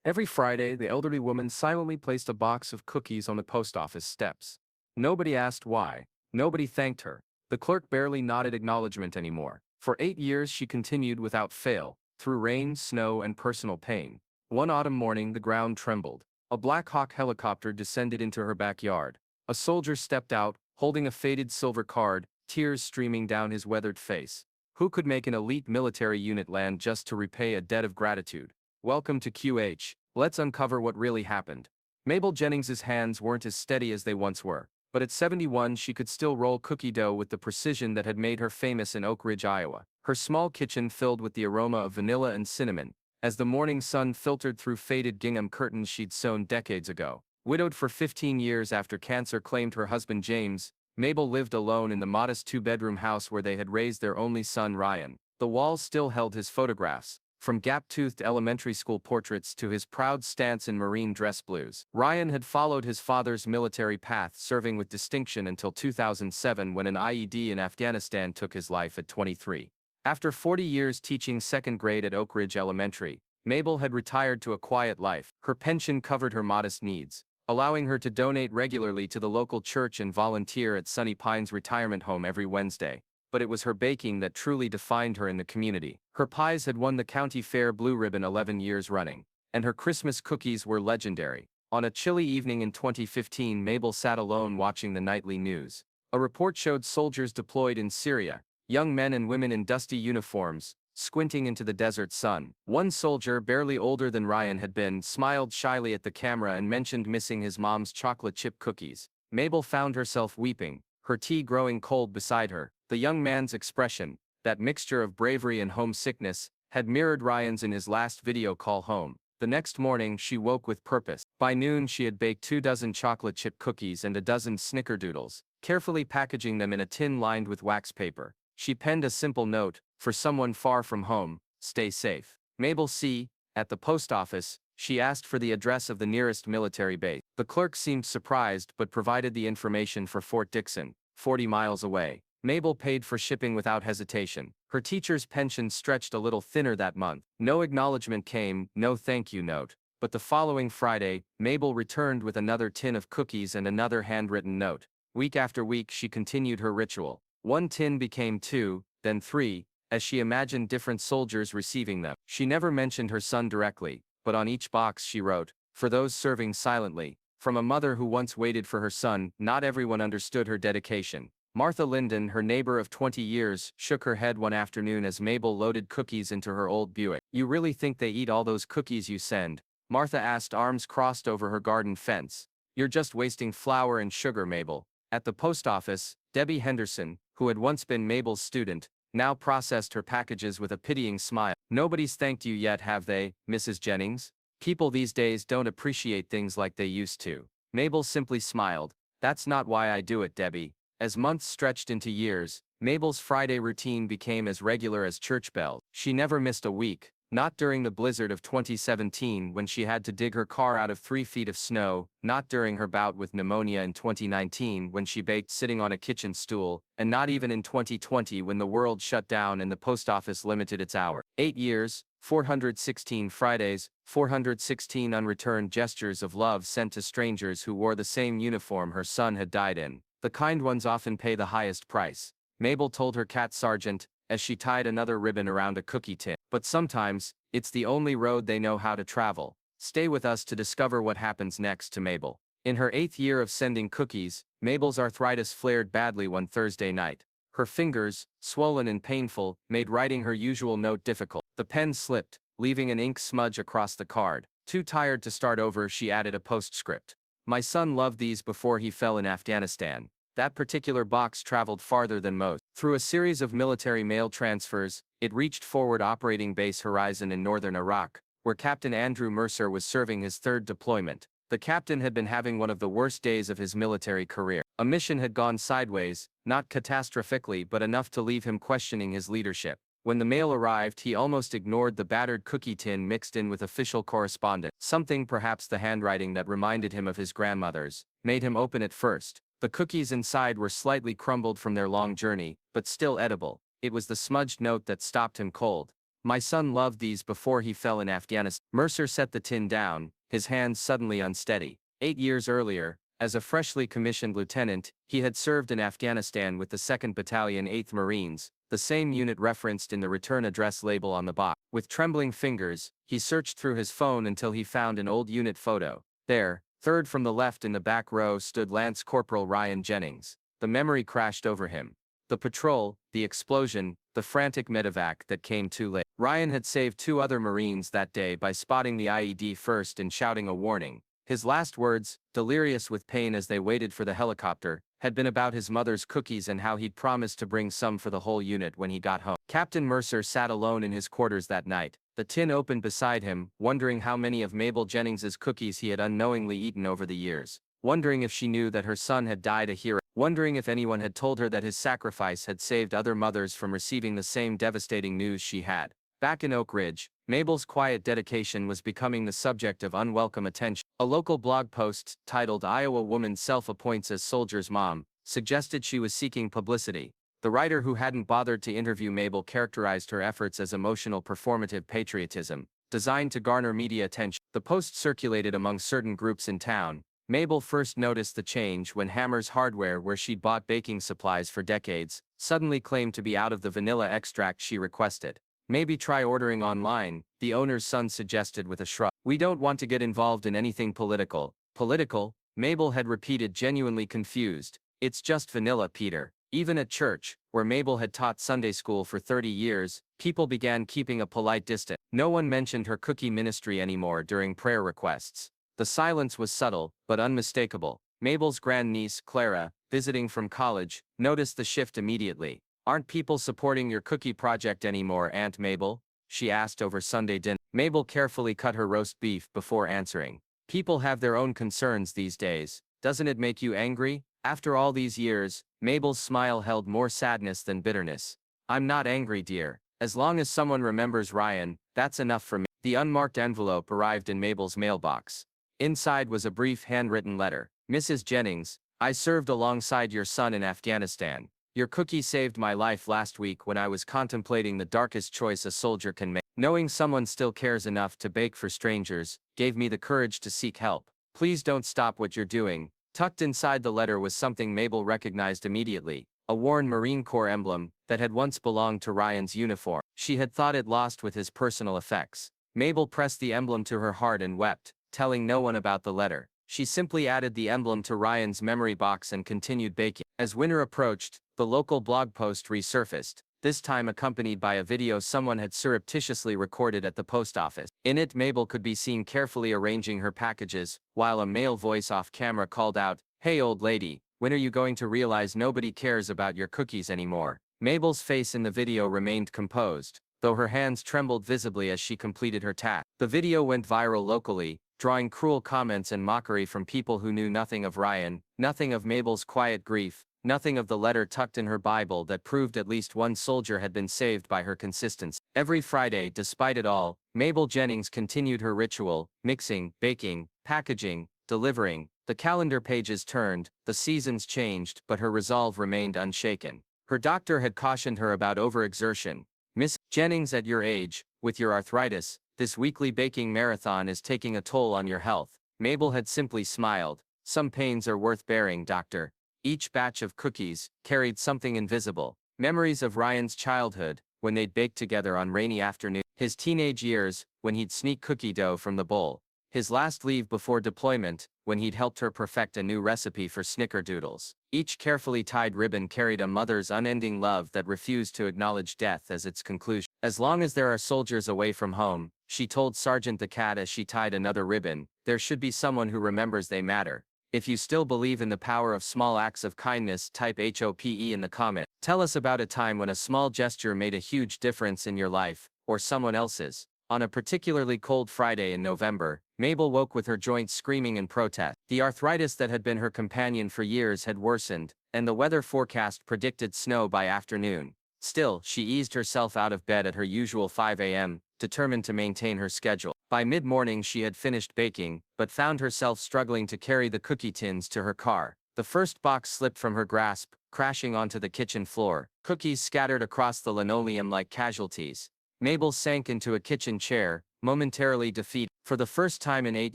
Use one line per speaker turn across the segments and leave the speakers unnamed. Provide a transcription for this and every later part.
Every Friday, the elderly woman silently placed a box of cookies on the post office steps. Nobody asked why. Nobody thanked her. The clerk barely nodded acknowledgement anymore. For 8 years she continued without fail, through rain, snow, and personal pain. One autumn morning the ground trembled. A Black Hawk helicopter descended into her backyard. A soldier stepped out, holding a faded silver card, tears streaming down his weathered face. Who could make an elite military unit land just to repay a debt of gratitude? Welcome to QH. Let's uncover what really happened. Mabel Jennings's hands weren't as steady as they once were, but at 71 she could still roll cookie dough with the precision that had made her famous in Oak Ridge, Iowa. Her small kitchen filled with the aroma of vanilla and cinnamon, as the morning sun filtered through faded gingham curtains she'd sewn decades ago. Widowed for 15 years after cancer claimed her husband James, Mabel lived alone in the modest two-bedroom house where they had raised their only son Ryan. The walls still held his photographs, from gap-toothed elementary school portraits to his proud stance in marine dress blues. Ryan had followed his father's military path, serving with distinction until 2007 when an IED in Afghanistan took his life at 23. After 40 years teaching second grade at Oak Ridge Elementary, Mabel had retired to a quiet life. Her pension covered her modest needs, allowing her to donate regularly to the local church and volunteer at Sunny Pines Retirement Home every Wednesday. But it was her baking that truly defined her in the community. Her pies had won the county fair blue ribbon 11 years running, and her Christmas cookies were legendary. On a chilly evening in 2015, Mabel sat alone watching the nightly news. A report showed soldiers deployed in Syria, young men and women in dusty uniforms, squinting into the desert sun. One soldier, barely older than Ryan had been, smiled shyly at the camera and mentioned missing his mom's chocolate chip cookies. Mabel found herself weeping, her tea growing cold beside her. The young man's expression, that mixture of bravery and homesickness, had mirrored Ryan's in his last video call home. The next morning she woke with purpose. By noon she had baked 24 chocolate chip cookies and a dozen snickerdoodles, carefully packaging them in a tin lined with wax paper. She penned a simple note, for someone far from home, stay safe. Mabel C. At the post office, she asked for the address of the nearest military base. The clerk seemed surprised but provided the information for Fort Dixon, 40 miles away. Mabel paid for shipping without hesitation. Her teacher's pension stretched a little thinner that month. No acknowledgement came, no thank you note. But the following Friday, Mabel returned with another tin of cookies and another handwritten note. Week after week she continued her ritual. One tin became two, then three, as she imagined different soldiers receiving them. She never mentioned her son directly, but on each box she wrote, for those serving silently, from a mother who once waited for her son. Not everyone understood her dedication. Martha Linden, her neighbor of 20 years, shook her head one afternoon as Mabel loaded cookies into her old Buick. You really think they eat all those cookies you send? Martha asked, arms crossed over her garden fence. You're just wasting flour and sugar, Mabel. At the post office, Debbie Henderson, who had once been Mabel's student, now processed her packages with a pitying smile. Nobody's thanked you yet, have they, Mrs. Jennings? People these days don't appreciate things like they used to. Mabel simply smiled. That's not why I do it, Debbie. As months stretched into years, Mabel's Friday routine became as regular as church bells. She never missed a week, not during the blizzard of 2017 when she had to dig her car out of 3 feet of snow, not during her bout with pneumonia in 2019 when she baked sitting on a kitchen stool, and not even in 2020 when the world shut down and the post office limited its hours. 8 years, 416 Fridays, 416 unreturned gestures of love sent to strangers who wore the same uniform her son had died in. The kind ones often pay the highest price, Mabel told her cat Sergeant, as she tied another ribbon around a cookie tin. But sometimes, it's the only road they know how to travel. Stay with us to discover what happens next to Mabel. In her 8th year of sending cookies, Mabel's arthritis flared badly one Thursday night. Her fingers, swollen and painful, made writing her usual note difficult. The pen slipped, leaving an ink smudge across the card. Too tired to start over, she added a postscript. My son loved these before he fell in Afghanistan. That particular box traveled farther than most. Through a series of military mail transfers, it reached Forward Operating Base Horizon in northern Iraq, where Captain Andrew Mercer was serving his 3rd deployment. The captain had been having one of the worst days of his military career. A mission had gone sideways, not catastrophically but enough to leave him questioning his leadership. When the mail arrived, he almost ignored the battered cookie tin mixed in with official correspondence. Something, perhaps the handwriting that reminded him of his grandmother's, made him open it first. The cookies inside were slightly crumbled from their long journey, but still edible. It was the smudged note that stopped him cold. My son loved these before he fell in Afghanistan. Mercer set the tin down, his hands suddenly unsteady. 8 years earlier, as a freshly commissioned lieutenant, he had served in Afghanistan with the 2nd Battalion 8th Marines, the same unit referenced in the return address label on the box. With trembling fingers, he searched through his phone until he found an old unit photo. There, third from the left in the back row, stood Lance Corporal Ryan Jennings. The memory crashed over him. The patrol, the explosion, the frantic medevac that came too late. Ryan had saved 2 other Marines that day by spotting the IED first and shouting a warning. His last words, delirious with pain as they waited for the helicopter, had been about his mother's cookies and how he'd promised to bring some for the whole unit when he got home. Captain Mercer sat alone in his quarters that night, the tin open beside him, wondering how many of Mabel Jennings's cookies he had unknowingly eaten over the years, wondering if she knew that her son had died a hero, wondering if anyone had told her that his sacrifice had saved other mothers from receiving the same devastating news she had. Back in Oak Ridge, Mabel's quiet dedication was becoming the subject of unwelcome attention. A local blog post, titled "Iowa Woman Self-Appoints as Soldier's Mom," suggested she was seeking publicity. The writer, who hadn't bothered to interview Mabel, characterized her efforts as emotional performative patriotism, designed to garner media attention. The post circulated among certain groups in town. Mabel first noticed the change when Hammer's Hardware, where she'd bought baking supplies for decades, suddenly claimed to be out of the vanilla extract she requested. "Maybe try ordering online," the owner's son suggested with a shrug. "We don't want to get involved in anything political." Political? Mabel had repeated, genuinely confused. "It's just vanilla, Peter." Even at church, where Mabel had taught Sunday school for 30 years, people began keeping a polite distance. No one mentioned her cookie ministry anymore during prayer requests. The silence was subtle, but unmistakable. Mabel's grandniece, Clara, visiting from college, noticed the shift immediately. "Aren't people supporting your cookie project anymore, Aunt Mabel?" she asked over Sunday dinner. Mabel carefully cut her roast beef before answering. "People have their own concerns these days. Doesn't it make you angry?" After all these years, Mabel's smile held more sadness than bitterness. "I'm not angry, dear. As long as someone remembers Ryan, that's enough for me." The unmarked envelope arrived in Mabel's mailbox. Inside was a brief handwritten letter. "Mrs. Jennings, I served alongside your son in Afghanistan. Your cookie saved my life last week when I was contemplating the darkest choice a soldier can make. Knowing someone still cares enough to bake for strangers gave me the courage to seek help. Please don't stop what you're doing." Tucked inside the letter was something Mabel recognized immediately, a worn Marine Corps emblem that had once belonged to Ryan's uniform. She had thought it lost with his personal effects. Mabel pressed the emblem to her heart and wept, telling no one about the letter. She simply added the emblem to Ryan's memory box and continued baking. As winter approached, the local blog post resurfaced, this time accompanied by a video someone had surreptitiously recorded at the post office. In it, Mabel could be seen carefully arranging her packages, while a male voice off camera called out, "Hey old lady, when are you going to realize nobody cares about your cookies anymore?" Mabel's face in the video remained composed, though her hands trembled visibly as she completed her task. The video went viral locally, drawing cruel comments and mockery from people who knew nothing of Ryan, nothing of Mabel's quiet grief, nothing of the letter tucked in her Bible that proved at least one soldier had been saved by her consistency. Every Friday, despite it all, Mabel Jennings continued her ritual, mixing, baking, packaging, delivering. The calendar pages turned, the seasons changed, but her resolve remained unshaken. Her doctor had cautioned her about overexertion. "Miss Jennings, at your age, with your arthritis, this weekly baking marathon is taking a toll on your health." Mabel had simply smiled. "Some pains are worth bearing, doctor." Each batch of cookies carried something invisible. Memories of Ryan's childhood, when they'd baked together on rainy afternoons. His teenage years, when he'd sneak cookie dough from the bowl. His last leave before deployment, when he'd helped her perfect a new recipe for snickerdoodles. Each carefully tied ribbon carried a mother's unending love that refused to acknowledge death as its conclusion. "As long as there are soldiers away from home," she told Sergeant the cat as she tied another ribbon, "there should be someone who remembers they matter. If you still believe in the power of small acts of kindness, type HOPE in the comment. Tell us about a time when a small gesture made a huge difference in your life, or someone else's." On a particularly cold Friday in November, Mabel woke with her joints screaming in protest. The arthritis that had been her companion for years had worsened, and the weather forecast predicted snow by afternoon. Still, she eased herself out of bed at her usual 5 a.m., determined to maintain her schedule. By mid-morning she had finished baking, but found herself struggling to carry the cookie tins to her car. The first box slipped from her grasp, crashing onto the kitchen floor. Cookies scattered across the linoleum like casualties. Mabel sank into a kitchen chair, momentarily defeated. For the first time in 8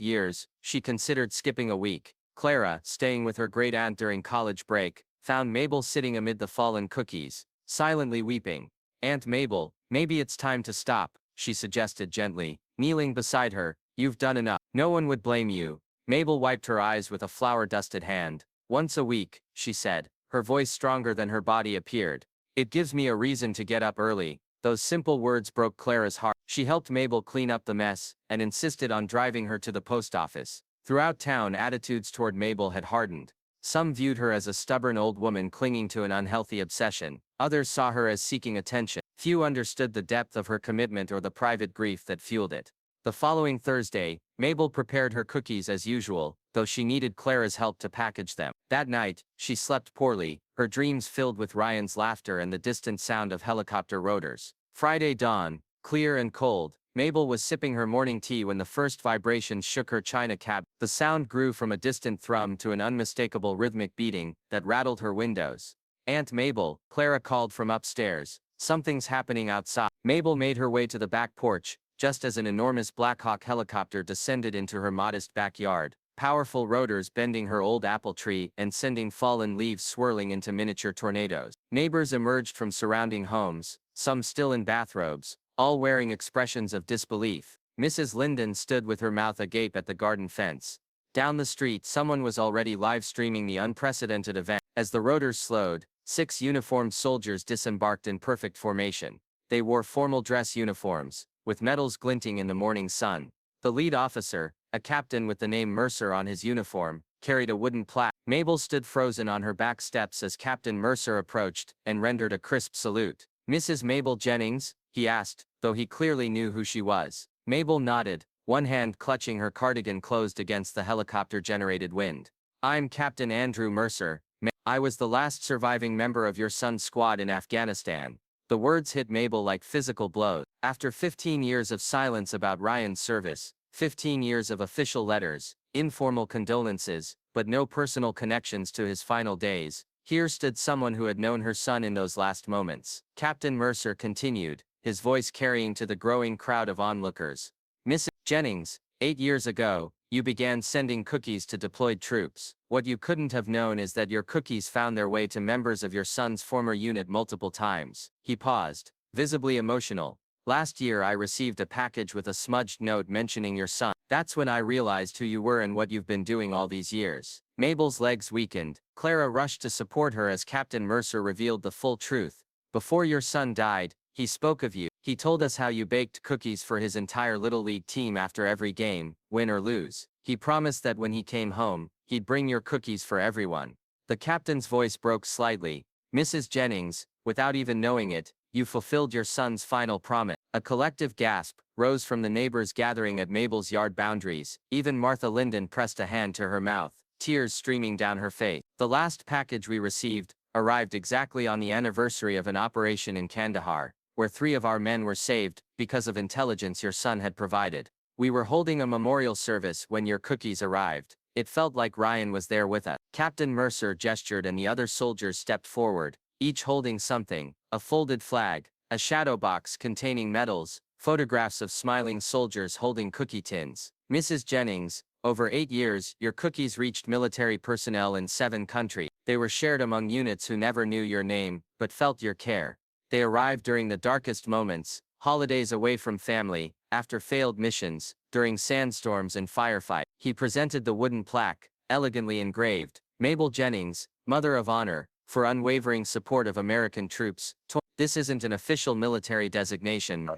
years, she considered skipping a week. Clara, staying with her great-aunt during college break, found Mabel sitting amid the fallen cookies, silently weeping. "Aunt Mabel, maybe it's time to stop," she suggested gently, kneeling beside her. "You've done enough. No one would blame you." Mabel wiped her eyes with a flour-dusted hand. "Once a week," she said, her voice stronger than her body appeared. "It gives me a reason to get up early." Those simple words broke Clara's heart. She helped Mabel clean up the mess, and insisted on driving her to the post office. Throughout town, attitudes toward Mabel had hardened. Some viewed her as a stubborn old woman clinging to an unhealthy obsession. Others saw her as seeking attention. Few understood the depth of her commitment or the private grief that fueled it. The following Thursday, Mabel prepared her cookies as usual, though she needed Clara's help to package them. That night, she slept poorly, her dreams filled with Ryan's laughter and the distant sound of helicopter rotors. Friday dawn, clear and cold. Mabel was sipping her morning tea when the first vibrations shook her china cabinet. The sound grew from a distant thrum to an unmistakable rhythmic beating that rattled her windows. "Aunt Mabel," Clara called from upstairs. "Something's happening outside." Mabel made her way to the back porch, just as an enormous Black Hawk helicopter descended into her modest backyard, powerful rotors bending her old apple tree and sending fallen leaves swirling into miniature tornadoes. Neighbors emerged from surrounding homes, some still in bathrobes, all wearing expressions of disbelief. Mrs. Linden stood with her mouth agape at the garden fence. Down the street, someone was already live streaming the unprecedented event. As the rotors slowed, 6 uniformed soldiers disembarked in perfect formation. They wore formal dress uniforms, with medals glinting in the morning sun. The lead officer, a captain with the name Mercer on his uniform, carried a wooden plaque. Mabel stood frozen on her back steps as Captain Mercer approached and rendered a crisp salute. "Mrs. Mabel Jennings?" he asked, though he clearly knew who she was. Mabel nodded, one hand clutching her cardigan closed against the helicopter-generated wind. "I'm Captain Andrew Mercer. I was the last surviving member of your son's squad in Afghanistan." The words hit Mabel like physical blows. After 15 years of silence about Ryan's service, 15 years of official letters, informal condolences, but no personal connections to his final days, here stood someone who had known her son in those last moments. Captain Mercer continued, his voice carrying to the growing crowd of onlookers. "Mrs. Jennings, 8 years ago, you began sending cookies to deployed troops. What you couldn't have known is that your cookies found their way to members of your son's former unit multiple times." He paused, visibly emotional. "Last year I received a package with a smudged note mentioning your son. That's when I realized who you were and what you've been doing all these years." Mabel's legs weakened. Clara rushed to support her as Captain Mercer revealed the full truth. "Before your son died, he spoke of you. He told us how you baked cookies for his entire Little League team after every game, win or lose. He promised that when he came home, he'd bring your cookies for everyone." The captain's voice broke slightly. "Mrs. Jennings, without even knowing it, you fulfilled your son's final promise." A collective gasp rose from the neighbors gathering at Mabel's yard boundaries. Even Martha Linden pressed a hand to her mouth, tears streaming down her face. "The last package we received arrived exactly on the anniversary of an operation in Kandahar, where 3 of our men were saved because of intelligence your son had provided. We were holding a memorial service when your cookies arrived. It felt like Ryan was there with us." Captain Mercer gestured and the other soldiers stepped forward, each holding something: a folded flag, a shadow box containing medals, photographs of smiling soldiers holding cookie tins. "Mrs. Jennings, over 8 years, your cookies reached military personnel in 7 countries. They were shared among units who never knew your name, but felt your care. They arrived during the darkest moments, holidays away from family, after failed missions, during sandstorms and firefights." He presented the wooden plaque, elegantly engraved, "Mabel Jennings, Mother of Honor, for unwavering support of American troops." This isn't an official military designation.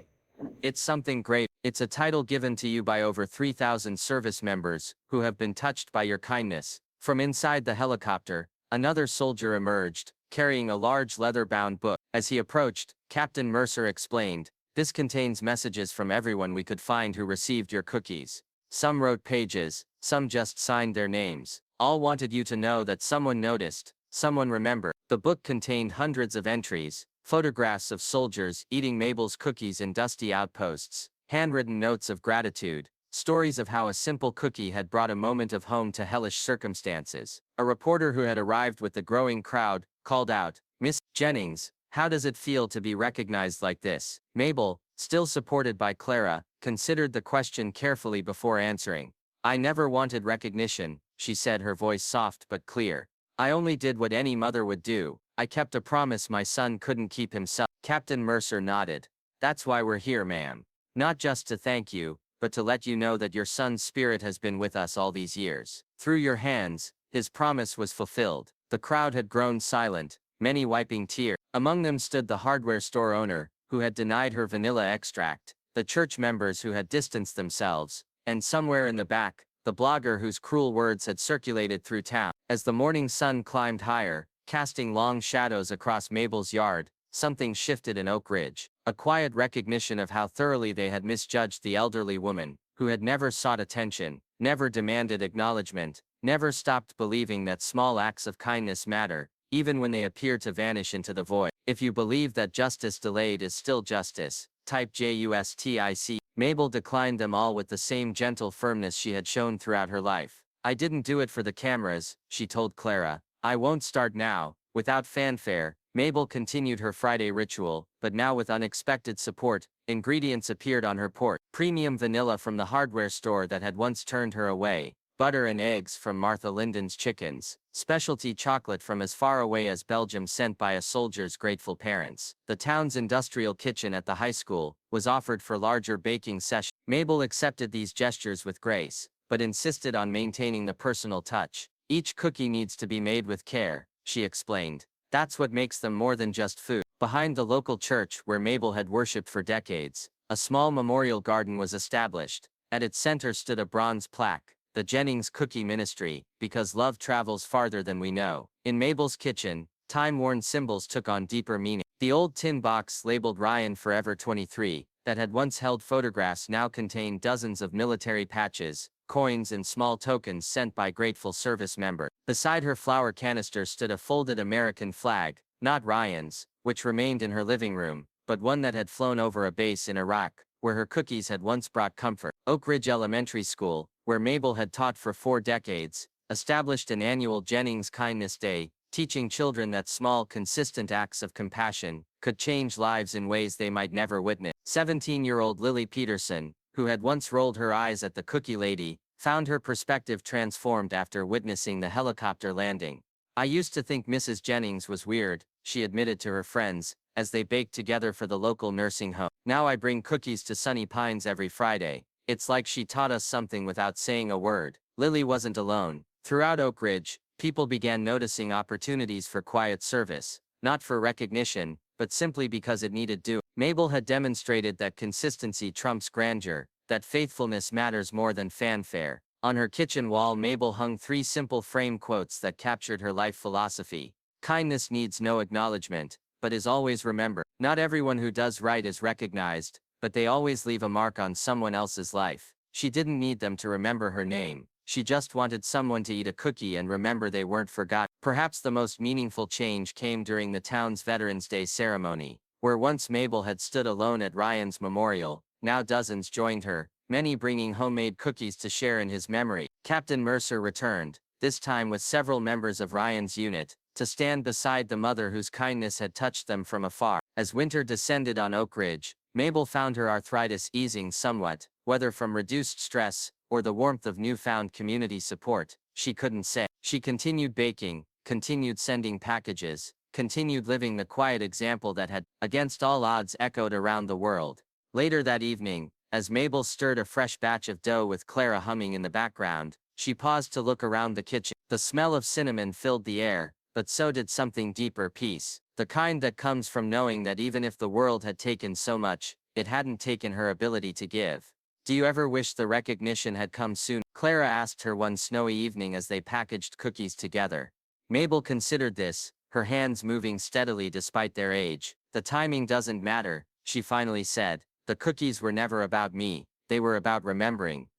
It's something great. It's a title given to you by over 3,000 service members who have been touched by your kindness. From inside the helicopter, another soldier emerged, carrying a large leather-bound book. As he approached, Captain Mercer explained, "This contains messages from everyone we could find who received your cookies. Some wrote pages, some just signed their names. All wanted you to know that someone noticed, someone remembered." The book contained hundreds of entries, photographs of soldiers eating Mabel's cookies in dusty outposts, handwritten notes of gratitude, stories of how a simple cookie had brought a moment of home to hellish circumstances. A reporter who had arrived with the growing crowd called out, "Miss Jennings, how does it feel to be recognized like this?" Mabel,
still supported by Clara, considered the question carefully before answering. I never wanted recognition, she said, her voice soft but clear. I only did what any mother would do. I kept a promise my son couldn't keep himself. Captain Mercer nodded. That's why we're here, ma'am. Not just to thank you, but to let you know that your son's spirit has been with us all these years. Through your hands, his promise was fulfilled. The crowd had grown silent, many wiping tears. Among them stood the hardware store owner, who had denied her vanilla extract, the church members who had distanced themselves, and somewhere in the back, the blogger whose cruel words had circulated through town. As the morning sun climbed higher, casting long shadows across Mabel's yard, something shifted in Oak Ridge. A quiet recognition of how thoroughly they had misjudged the elderly woman, who had never sought attention, never demanded acknowledgement, never stopped believing that small acts of kindness matter, even when they appear to vanish into the void. If you believe that justice delayed is still justice, type JUSTIC. Mabel declined them all with the same gentle firmness she had shown throughout her life. I didn't do it for the cameras, she told Clara. I won't start now. Without fanfare, Mabel continued her Friday ritual, but now with unexpected support. Ingredients appeared on her porch. Premium vanilla from the hardware store that had once turned her away, butter and eggs from Martha Linden's chickens, specialty chocolate from as far away as Belgium sent by a soldier's grateful parents. The town's industrial kitchen at the high school was offered for larger baking sessions. Mabel accepted these gestures with grace, but insisted on maintaining the personal touch. Each cookie needs to be made with care, she explained. That's what makes them more than just food. Behind the local church where Mabel had worshipped for decades, a small memorial garden was established. At its center stood a bronze plaque, the Jennings Cookie Ministry, because love travels farther than we know. In Mabel's kitchen, time-worn symbols took on deeper meaning. The old tin box labeled Ryan Forever 23, that had once held photographs now contained dozens of military patches, coins and small tokens sent by grateful service members. Beside her flower canister stood a folded American flag, not Ryan's, which remained in her living room, but one that had flown over a base in Iraq, where her cookies had once brought comfort. Oak Ridge Elementary School, where Mabel had taught for 4 decades, established an annual Jennings Kindness Day, teaching children that small, consistent acts of compassion could change lives in ways they might never witness. 17-year-old Lily Peterson, who had once rolled her eyes at the cookie lady, found her perspective transformed after witnessing the helicopter landing. I used to think Mrs. Jennings was weird, she admitted to her friends, as they baked together for the local nursing home. Now I bring cookies to Sunny Pines every Friday. It's like she taught us something without saying a word. Lily wasn't alone. Throughout Oak Ridge, people began noticing opportunities for quiet service, not for recognition, but simply because it needed doing. Mabel had demonstrated that consistency trumps grandeur, that faithfulness matters more than fanfare. On her kitchen wall, Mabel hung 3 simple frame quotes that captured her life philosophy. Kindness needs no acknowledgement, but is always remembered. Not everyone who does right is recognized, but they always leave a mark on someone else's life. She didn't need them to remember her name. She just wanted someone to eat a cookie and remember they weren't forgotten. Perhaps the most meaningful change came during the town's Veterans Day ceremony, where once Mabel had stood alone at Ryan's memorial. Now dozens joined her, many bringing homemade cookies to share in his memory. Captain Mercer returned, this time with several members of Ryan's unit, to stand beside the mother whose kindness had touched them from afar. As winter descended on Oak Ridge, Mabel found her arthritis easing somewhat, whether from reduced stress or the warmth of newfound community support, she couldn't say. She continued baking, continued sending packages, continued living the quiet example that had, against all odds, echoed around the world. Later that evening, as Mabel stirred a fresh batch of dough with Clara humming in the background, she paused to look around the kitchen. The smell of cinnamon filled the air, but so did something deeper: peace, the kind that comes from knowing that even if the world had taken so much, it hadn't taken her ability to give. Do you ever wish the recognition had come soon? Clara asked her one snowy evening as they packaged cookies together. Mabel considered this, her hands moving steadily despite their age. The timing doesn't matter, she finally said. The cookies were never about me, they were about remembering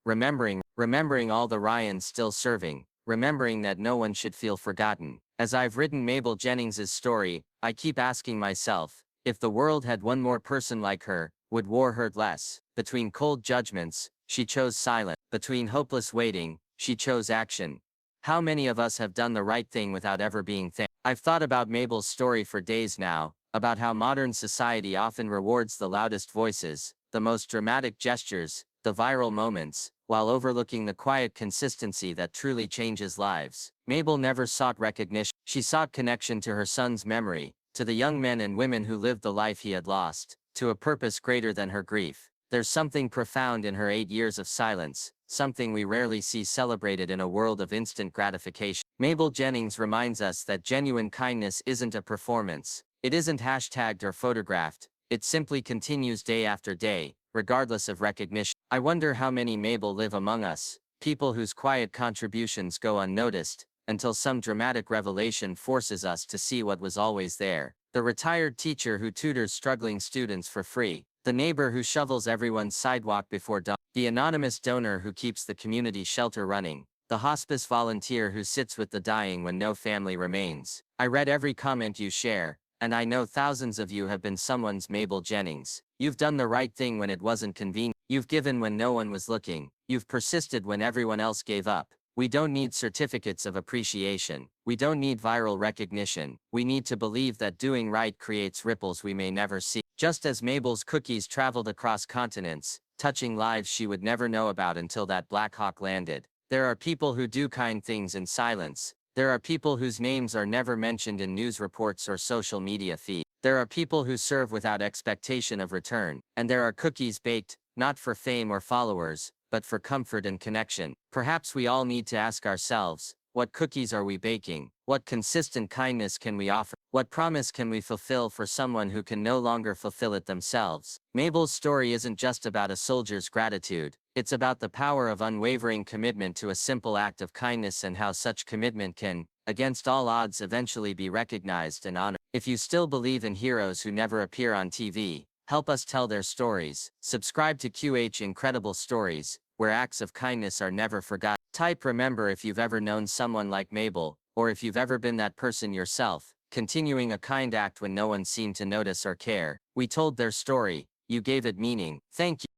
all the Ryans still serving, remembering that no one should feel forgotten. As I've written Mabel Jennings's story, I keep asking myself, if the world had one more person like her, would war hurt less? Between cold judgments, she chose silence. Between hopeless waiting, she chose action. How many of us have done the right thing without ever being thanked? I've thought about Mabel's story for days now, about how modern society often rewards the loudest voices, the most dramatic gestures, the viral moments, while overlooking the quiet consistency that truly changes lives. Mabel never sought recognition. She sought connection to her son's memory, to the young men and women who lived the life he had lost, to a purpose greater than her grief. There's something profound in her 8 years of silence, something we rarely see celebrated in a world of instant gratification. Mabel Jennings reminds us that genuine kindness isn't a performance. It isn't hashtagged or photographed. It simply continues day after day, regardless of recognition. I wonder how many Mabel live among us, people whose quiet contributions go unnoticed, until some dramatic revelation forces us to see what was always there. The retired teacher who tutors struggling students for free, the neighbor who shovels everyone's sidewalk before dawn, the anonymous donor who keeps the community shelter running, the hospice volunteer who sits with the dying when no family remains. I read every comment you share, and I know thousands of you have been someone's Mabel Jennings. You've done the right thing when it wasn't convenient. You've given when no one was looking. You've persisted when everyone else gave up. We don't need certificates of appreciation. We don't need viral recognition. We need to believe that doing right creates ripples we may never see. Just as Mabel's cookies traveled across continents, touching lives she would never know about until that Black Hawk landed, there are people who do kind things in silence. There are people whose names are never mentioned in news reports or social media feeds. There are people who serve without expectation of return. And there are cookies baked, not for fame or followers, but for comfort and connection. Perhaps we all need to ask ourselves, what cookies are we baking? What consistent kindness can we offer? What promise can we fulfill for someone who can no longer fulfill it themselves? Mabel's story isn't just about a soldier's gratitude. It's about the power of unwavering commitment to a simple act of kindness and how such commitment can, against all odds, eventually be recognized and honored. If you still believe in heroes who never appear on TV, help us tell their stories. Subscribe to QH Incredible Stories, where acts of kindness are never forgotten. Type remember if you've ever known someone like Mabel, or if you've ever been that person yourself, continuing a kind act when no one seemed to notice or care. We told their story, you gave it meaning. Thank you.